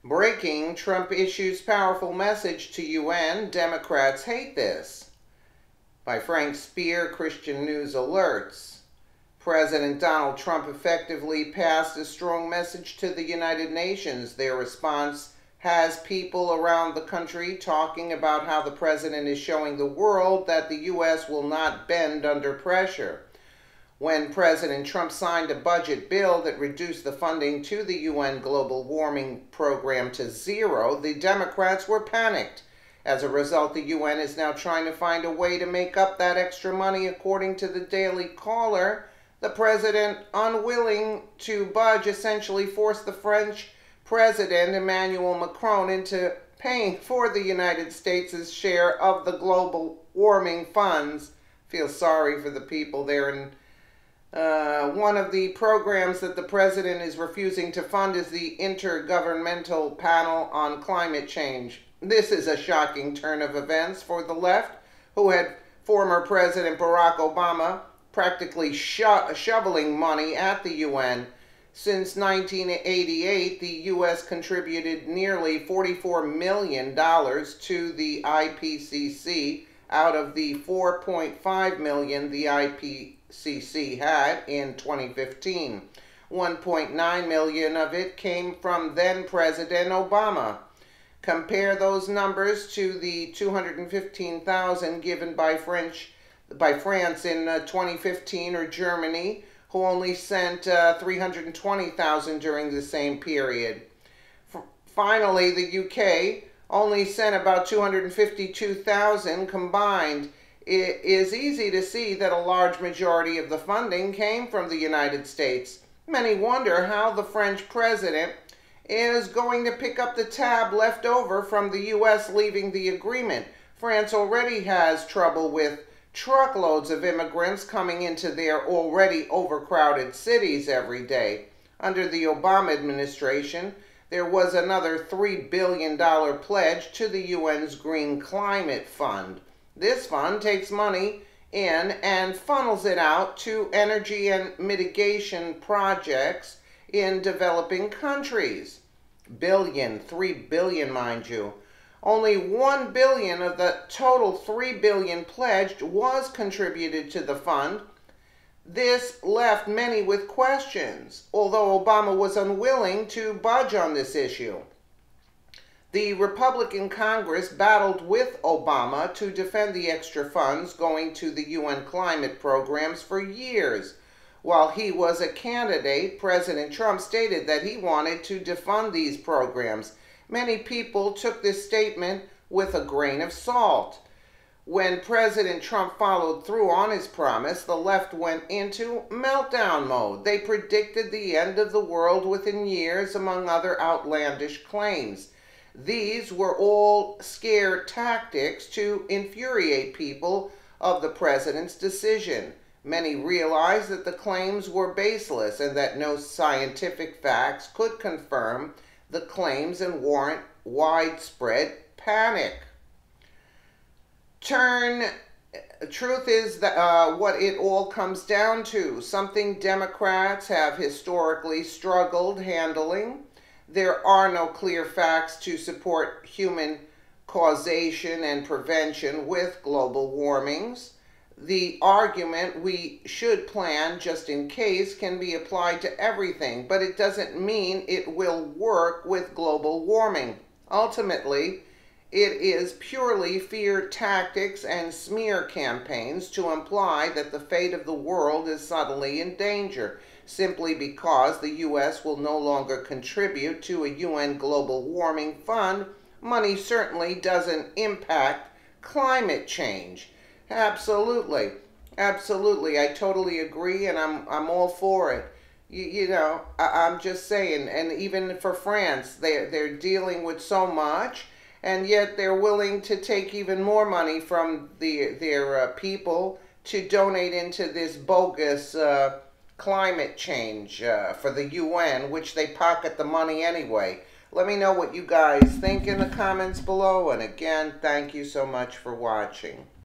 Breaking, Trump issues powerful message to UN, Democrats hate this. By Frank Spear, Christian News alerts. President Donald Trump effectively passed a strong message to the United Nations. Their response has people around the country talking about how the president is showing the world that the U.S. will not bend under pressure. When President Trump signed a budget bill that reduced the funding to the UN Global Warming Program to zero, the Democrats were panicked. As a result, the UN is now trying to find a way to make up that extra money. According to the Daily Caller, the president, unwilling to budge, essentially forced the French President Emmanuel Macron into paying for the United States' share of the global warming funds. Feel sorry for the people there in one of the programs that the president is refusing to fund is the Intergovernmental Panel on Climate Change. This is a shocking turn of events for the left, who had former President Barack Obama practically shoveling money at the UN. Since 1988, the U.S. contributed nearly $44 million to the IPCC out of the $4.5 million the IPCC had in 2015. $1.9 million of it came from then-President Obama. Compare those numbers to the $215,000 given by France in 2015, or Germany, who only sent $320,000 during the same period. Finally, the UK only sent about $252,000 combined. It is easy to see that a large majority of the funding came from the United States. Many wonder how the French president is going to pick up the tab left over from the U.S. leaving the agreement. France already has trouble with truckloads of immigrants coming into their already overcrowded cities every day. Under the Obama administration, there was another $3 billion pledge to the UN's Green Climate Fund. This fund takes money in and funnels it out to energy and mitigation projects in developing countries. $3 billion, mind you. Only $1 billion of the total $3 billion pledged was contributed to the fund. This left many with questions, although Obama was unwilling to budge on this issue. The Republican Congress battled with Obama to defend the extra funds going to the UN climate programs for years. While he was a candidate, President Trump stated that he wanted to defund these programs. Many people took this statement with a grain of salt. When President Trump followed through on his promise, the left went into meltdown mode. They predicted the end of the world within years, among other outlandish claims. These were all scare tactics to infuriate people of the president's decision. Many realized that the claims were baseless and that no scientific facts could confirm the claims and warrant widespread panic. Truth is that what it all comes down to, something Democrats have historically struggled handling. There are no clear facts to support human causation and prevention with global warmings. The argument we should plan just in case can be applied to everything, but it doesn't mean it will work with global warming. Ultimately, it is purely fear tactics and smear campaigns to imply that the fate of the world is suddenly in danger, simply because the U.S. will no longer contribute to a UN global warming fund. Money certainly doesn't impact climate change. Absolutely. Absolutely. I totally agree, and I'm all for it. I'm just saying, and even for France, they're dealing with so much, and yet they're willing to take even more money from their people to donate into this bogus climate change for the UN, which they pocket the money anyway. Let me know what you guys think in the comments below, and again, thank you so much for watching.